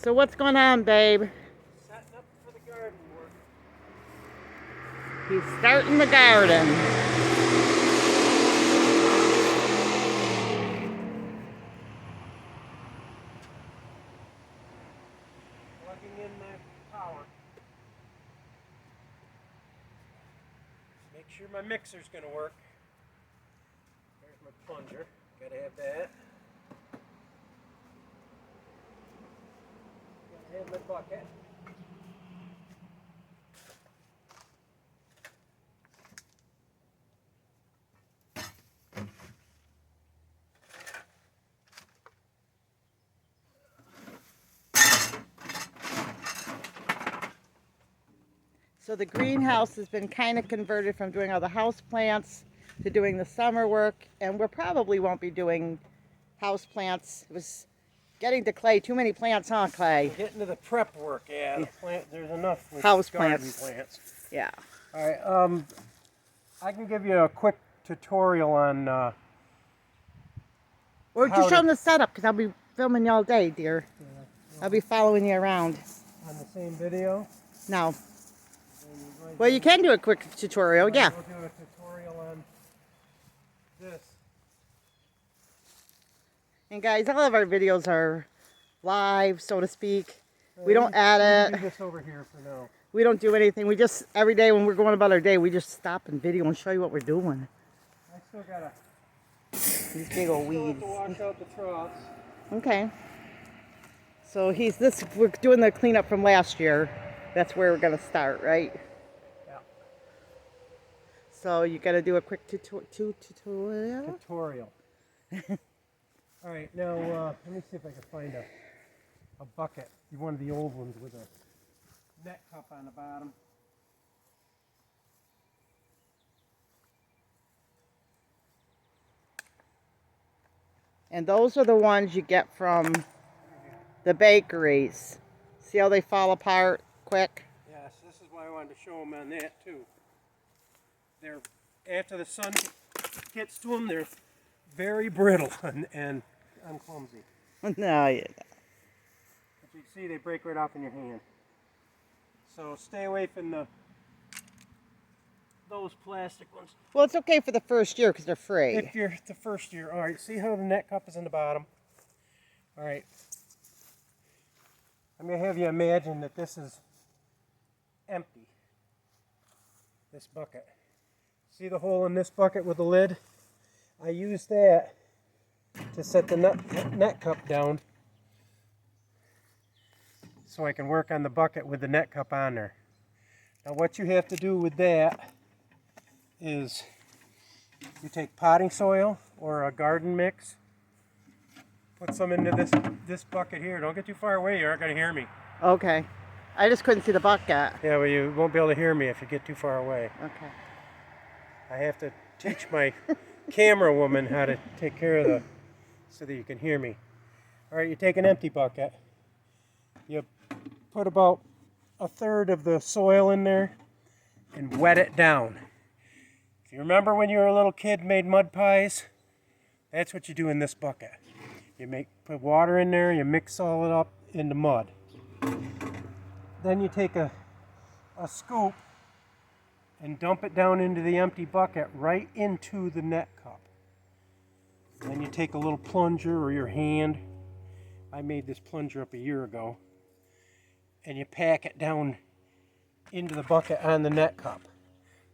So what's going on, babe? Setting up for the garden work. He's starting the garden. Plugging in the power. Make sure my mixer's going to work. There's my plunger. Gotta have that. Gotta have my bucket. So the greenhouse has been kind of converted from doing all the house plants to doing the summer work, and we probably won't be doing house plants. It was getting to Clay, too many plants, huh, Clay? We're getting to the prep work. Yeah, the plant, there's enough with House garden plants. Yeah. All right. I can give you a quick tutorial on. Or just show them the setup, because I'll be filming you all day, dear. I'll be following you around. On the same video. No. Well, you can do a quick tutorial, yeah. We'll do a tutorial on this. And guys, all of our videos are live, so to speak. We don't edit. Do this over here for now. We don't do anything. We just, every day when we're going about our day, we just stop and video and show you what we're doing. I still gotta. These big old weeds. Still have to wash out the troughs. Okay. So we're doing the cleanup from last year. That's where we're gonna start, right? Yeah. So you gotta do a quick tutorial? Tutorial. All right, now let me see if I can find a bucket. One of the old ones with a net cup on the bottom. And those are the ones you get from the bakeries. See how they fall apart quick? Yes, this is why I wanted to show them on that too. They're, after the sun gets to them, they're very brittle and I'm clumsy. No, yeah. But you see they break right off in your hand. So stay away from those plastic ones. Well, it's okay for the first year because they're free. If you're the first year. All right, see how the net cup is in the bottom? All right. I'm going to have you imagine that this is empty, this bucket. See the hole in this bucket with the lid? I use that to set the net cup down so I can work on the bucket with the net cup on there. Now what you have to do with that is you take potting soil or a garden mix, put some into this bucket here. Don't get too far away, you aren't going to hear me. Okay. I just couldn't see the bucket. Yeah, well you won't be able to hear me if you get too far away. Okay. I have to teach my camera woman how to take care of so that you can hear me. All right, you take an empty bucket. You put about a third of the soil in there and wet it down. If you remember when you were a little kid made mud pies, that's what you do in this bucket. You put water in there, you mix all it up into mud. Then you take a scoop and dump it down into the empty bucket right into the net cup. Then you take a little plunger or your hand. I made this plunger up a year ago. And you pack it down into the bucket on the net cup.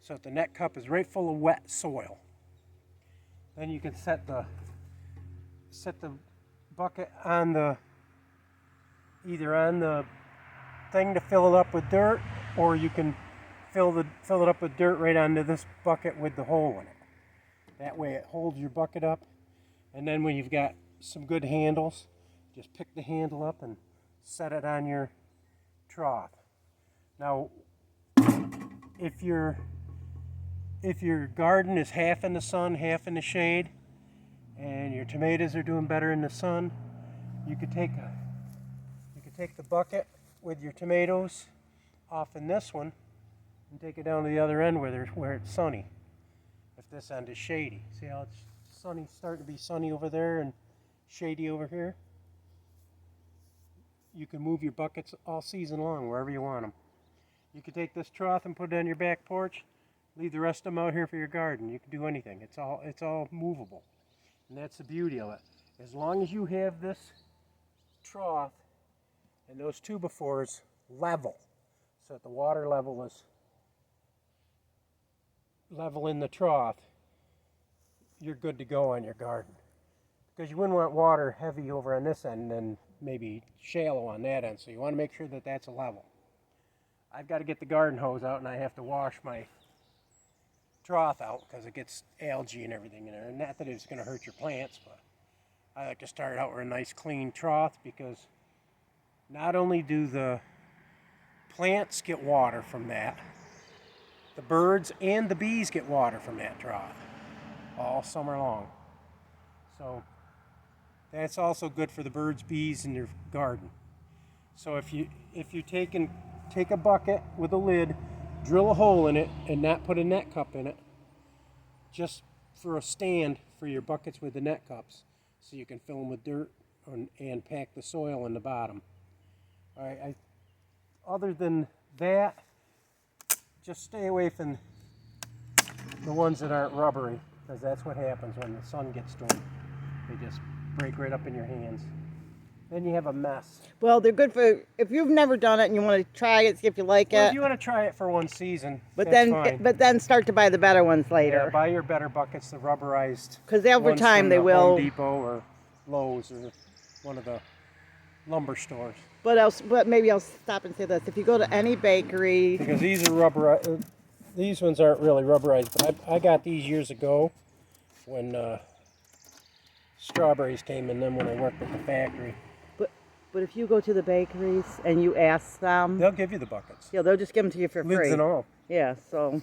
So that the net cup is right full of wet soil. Then you can set the bucket on either on the thing to fill it up with dirt, or you can fill it up with dirt right onto this bucket with the hole in it. That way it holds your bucket up. And then when you've got some good handles, just pick the handle up and set it on your trough. Now, if your garden is half in the sun, half in the shade, and your tomatoes are doing better in the sun, you could take the bucket with your tomatoes off in this one and take it down to the other end where it's sunny. If this end is shady, see how it's sunny, starting to be sunny over there and shady over here. you can move your buckets all season long wherever you want them. You can take this trough and put it on your back porch, leave the rest of them out here for your garden. You can do anything. It's all movable. And that's the beauty of it. As long as you have this trough and those 2x4s level, so that the water level is level in the trough, you're good to go on your garden. Because you wouldn't want water heavy over on this end and then maybe shallow on that end. So you want to make sure that that's a level. I've got to get the garden hose out and I have to wash my trough out because it gets algae and everything in there. And not that it's going to hurt your plants, but I like to start out with a nice clean trough because not only do the plants get water from that, the birds and the bees get water from that trough all summer long. So that's also good for the birds, bees, in your garden. So if you take a bucket with a lid, drill a hole in it, and not put a net cup in it, just for a stand for your buckets with the net cups, so you can fill them with dirt and pack the soil in the bottom. All right. Other than that, just stay away from the ones that aren't rubbery, because that's what happens when the sun gets to them. They just break right up in your hands. Then you have a mess. Well, they're good for if you've never done it and you want to try it, see if you like Well, it. if you want to try it for one season, But that's then, fine. but then start to buy the better ones Yeah, later. buy your better buckets, the rubberized. Because over ones time from they the will. Home Depot or Lowe's or one of the lumber stores. But maybe I'll stop and say this: if you go to any bakery, Because these are rubberized. These ones aren't really rubberized, but I got these years ago when strawberries came in them when I worked at the factory. but if you go to the bakeries and you ask them, They'll give you the buckets. yeah, they'll just give them to you for Lids free. and all. Yeah, so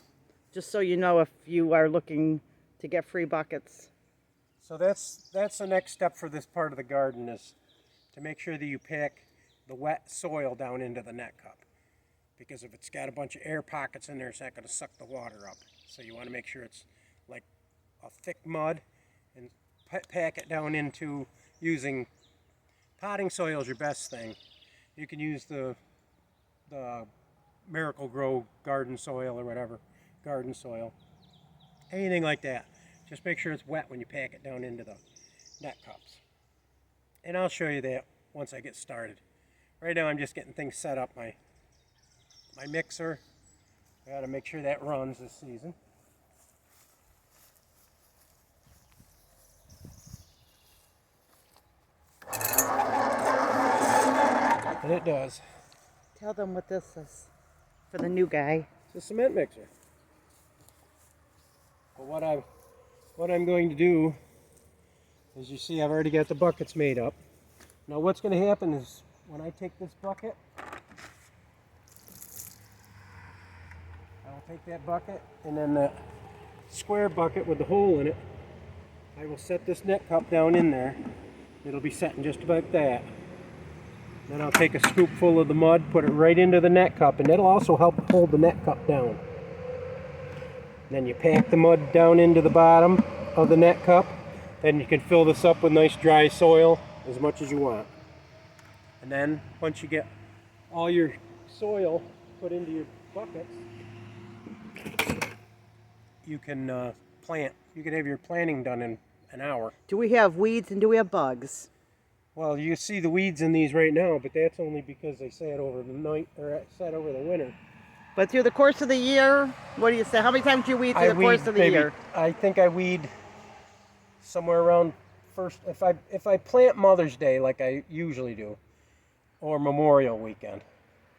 just so you know, if you are looking to get free buckets. So that's the next step for this part of the garden, is to make sure that you pack the wet soil down into the net cup. Because if it's got a bunch of air pockets in there, it's not going to suck the water up. So you want to make sure it's like a thick mud, and pack it down into using potting soil is your best thing. You can use the Miracle Grow garden soil or whatever, garden soil, anything like that. Just make sure it's wet when you pack it down into the net cups. And I'll show you that once I get started. Right now I'm just getting things set up. My mixer, I got to make sure that runs this season. And it does. Tell them what this is for the new guy. It's a cement mixer. But what I'm going to do, as you see, I've already got the buckets made up. Now what's going to happen is when I take this bucket, I'll take that bucket and then that square bucket with the hole in it, I will set this net cup down in there. It'll be setting just about that. Then I'll take a scoop full of the mud, put it right into the net cup, and that'll also help hold the net cup down. Then you pack the mud down into the bottom of the net cup. Then you can fill this up with nice dry soil as much as you want. And then once you get all your soil put into your buckets, you can plant. You can have your planting done in an hour. Do we have weeds and do we have bugs? Well, you see the weeds in these right now, but that's only because they sat over the night or sat over the winter. But through the course of the year, what do you say? How many times do you weed through the course of the year? I think I weed somewhere around first. If I plant Mother's Day like I usually do, or Memorial Weekend,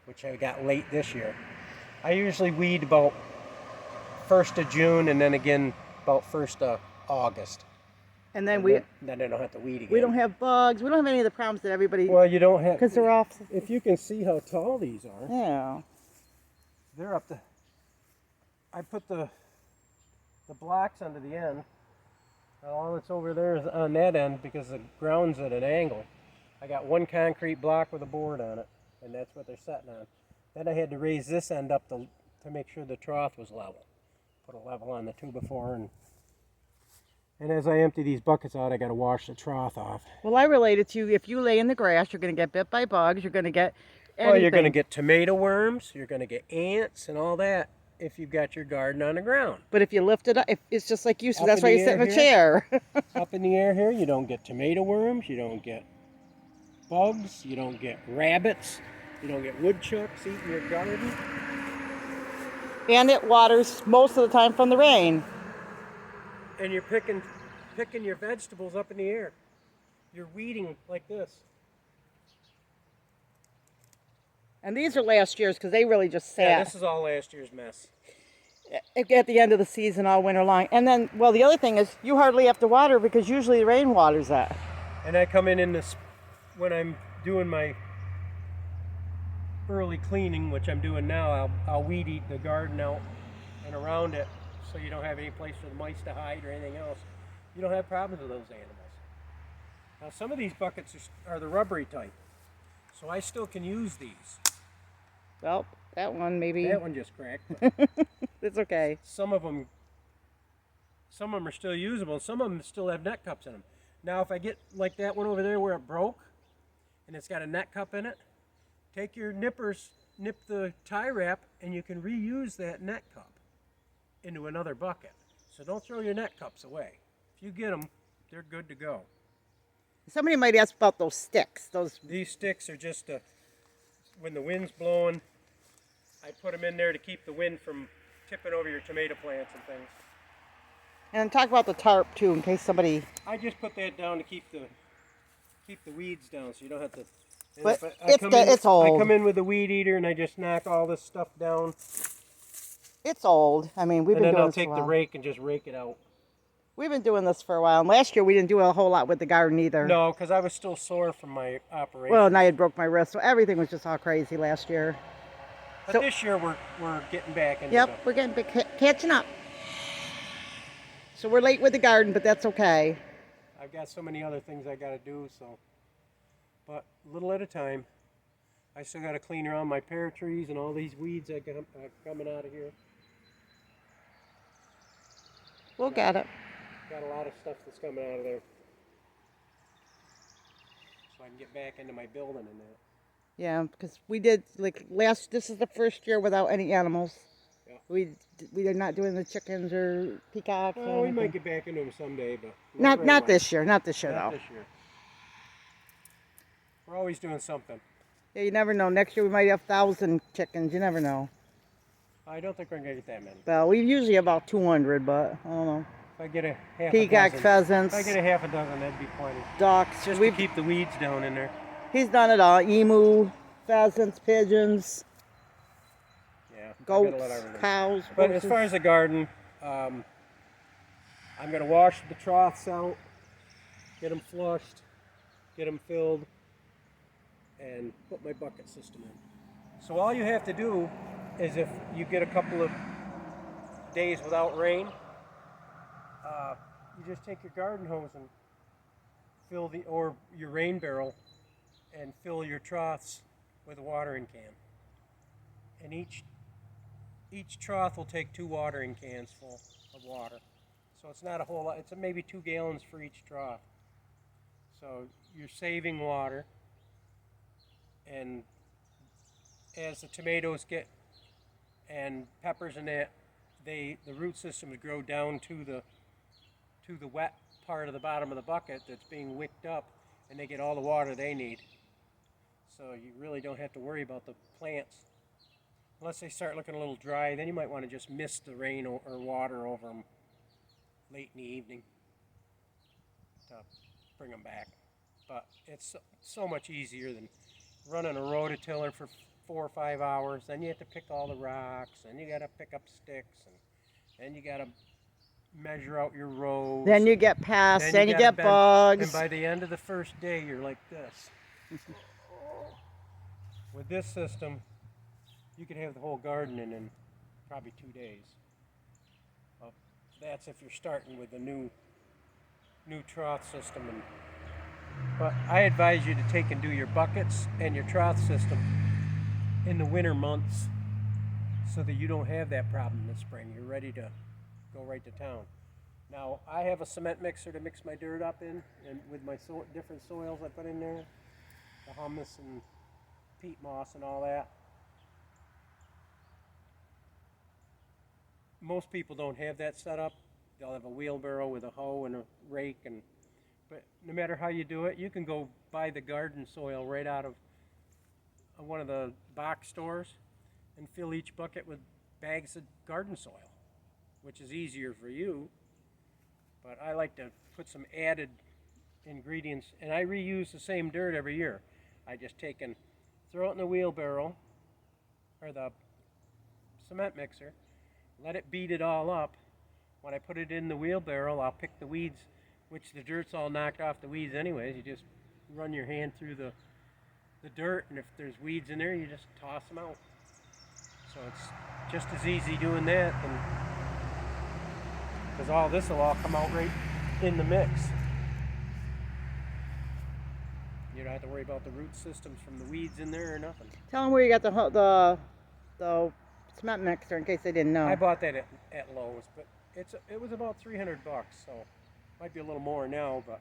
which I got late this year, I usually weed about 1st of June and then again about 1st of August. And then then I don't have to weed again. we don't have bugs. We don't have any of the problems that everybody. Well, you don't have, because they're off. if you can see how tall these are, Yeah. they're up to. I put the blocks under the end. All that's over there is on that end because the ground's at an angle. I got one concrete block with a board on it, and that's what they're sitting on. Then I had to raise this end up to make sure the trough was level. Put a level on the 2x4 and And as I empty these buckets out, I got to wash the trough off. Well, I relate it to if you lay in the grass, you're going to get bit by bugs. You're going to get anything. Well, you're going to get tomato worms. You're going to get ants and all that if you've got your garden on the ground. But if you lift it up, it's just like you said. Up That's in why the you sit in air a chair. Up in the air here, you don't get tomato worms. You don't get bugs. You don't get rabbits. You don't get woodchucks eating your garden. And it waters most of the time from the rain. And you're picking your vegetables up in the air. You're weeding like this. And these are last year's because they really just sat Yeah, this is all last year's mess. at the end of the season all winter long. And then, well, the other thing is you hardly have to water because usually the rain waters that. And I come in this when I'm doing my early cleaning, which I'm doing now. I'll weed eat the garden out and around it, so you don't have any place for the mice to hide or anything else. You don't have problems with those animals. Now, some of these buckets are the rubbery type, so I still can use these. Well, that one maybe. That one just cracked. But It's okay. some of them are still usable, and some of them still have net cups in them. Now, if I get like that one over there where it broke, and it's got a net cup in it, take your nippers, nip the tie wrap, and you can reuse that net cup into another bucket. So don't throw your net cups away. If you get them, they're good to go. Somebody might ask about those sticks. These sticks are just when the wind's blowing, I put them in there to keep the wind from tipping over your tomato plants and things. And talk about the tarp too, in case somebody. I just put that down to keep the weeds down, so you don't have to. But I it's old. I come in with a weed eater and I just knock all this stuff down. It's old. I mean, we've And been then doing I'll this for a take the while. rake and just rake it out. We've been doing this for a while. And last year we didn't do a whole lot with the garden either. No, because I was still sore from my operation. Well, and I had broke my wrist, so everything was just all crazy last year. But so- this year we're getting back into Yep, we're getting catching up. So we're late with the garden, but that's okay. I've got so many other things I got to do, so. But a little at a time. I still got to clean around my pear trees and all these weeds that are coming out of here. We'll get it. Got a lot of stuff that's coming out of there. So I can get back into my building and that. Yeah, because we did this is the first year without any animals. Yeah. We are not doing the chickens or peacocks. Well, or we might anything. get back into them someday, but Not right away. this year. Not this year Not though. this year. We're always doing something. Yeah, you never know. Next year we might have 1,000 chickens. You never know. I don't think we're gonna get that many. Well, we usually about 200, but I don't know. If I get a half Peacock, a dozen, pheasants, if I get a half a dozen, that'd be plenty. ducks. Just to keep the weeds down in there. He's done it all. Emu, pheasants, pigeons, Yeah. I goats, gotta let everything. cows. But as horses. far as the garden, I'm gonna wash the troughs out, get them flushed, get them filled, and put my bucket system in. So all you have to do is if you get a couple of days without rain, you just take your garden hose and fill or your rain barrel and fill your troughs with a watering can. And each trough will take 2 watering cans full of water. So it's not a whole lot, it's maybe 2 gallons for each trough. So you're saving water, and as the tomatoes get and peppers and that, the root systems grow down to the wet part of the bottom of the bucket that's being wicked up, and they get all the water they need. So you really don't have to worry about the plants. Unless they start looking a little dry, then you might want to just mist the rain or water over them late in the evening to bring them back. But it's so much easier than running a rototiller for 4 or 5 hours. Then you have to pick all the rocks, and you got to pick up sticks, and then you got to measure out your rows. Then you get pests, then you gotta get bend, bugs. And by the end of the first day, you're like this. With this system, you could have the whole garden in probably 2 days. Well, that's if you're starting with the new trough system. But I advise you to take and do your buckets and your trough system in the winter months so that you don't have that problem this spring. You're ready to go right to town. Now, I have a cement mixer to mix my dirt up in, and with my different soils I put in there, the humus and peat moss and all that. Most people don't have that set up. They'll have a wheelbarrow with a hoe and a rake, but no matter how you do it, you can go buy the garden soil right out of one of the box stores and fill each bucket with bags of garden soil, which is easier for you. But I like to put some added ingredients, and I reuse the same dirt every year. I just take and throw it in the wheelbarrow or the cement mixer, let it beat it all up. When I put it in the wheelbarrow, I'll pick the weeds, which the dirt's all knocked off the weeds anyways. You just run your hand through the dirt, and if there's weeds in there, you just toss them out. So it's just as easy doing that, because all this will all come out right in the mix. You don't have to worry about the root systems from the weeds in there or nothing. Tell them where you got the cement mixer in case they didn't know. I bought that at Lowe's, but it was about $300, so might be a little more now, but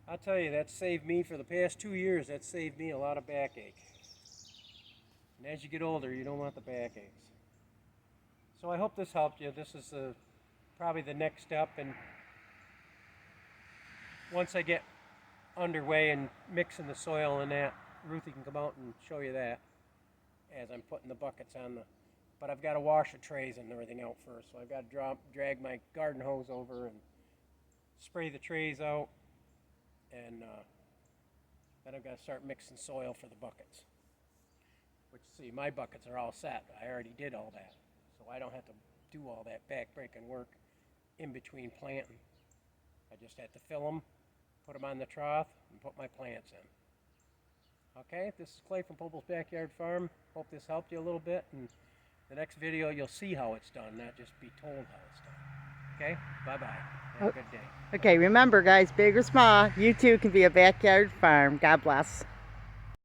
I'll tell you, that saved me for the past 2 years. That saved me a lot of backache. And as you get older, you don't want the backaches. So I hope this helped you. This is probably the next step, and once I get underway and mixing the soil and that, Ruthie can come out and show you that as I'm putting the buckets on but I've got to wash the trays and everything out first, so I've got to drag my garden hose over and spray the trays out, and then I've got to start mixing soil for the buckets. Which, see, my buckets are all set. I already did all that, so I don't have to do all that back-breaking work in between planting. I just have to fill them, put them on the trough, and put my plants in. Okay, this is Clay from Poebel's Backyard Farm. Hope this helped you a little bit, and the next video you'll see how it's done, not just be told how it's done. Okay, bye-bye. Have a good day. Okay, remember guys, big or small, you too can be a backyard farm. God bless.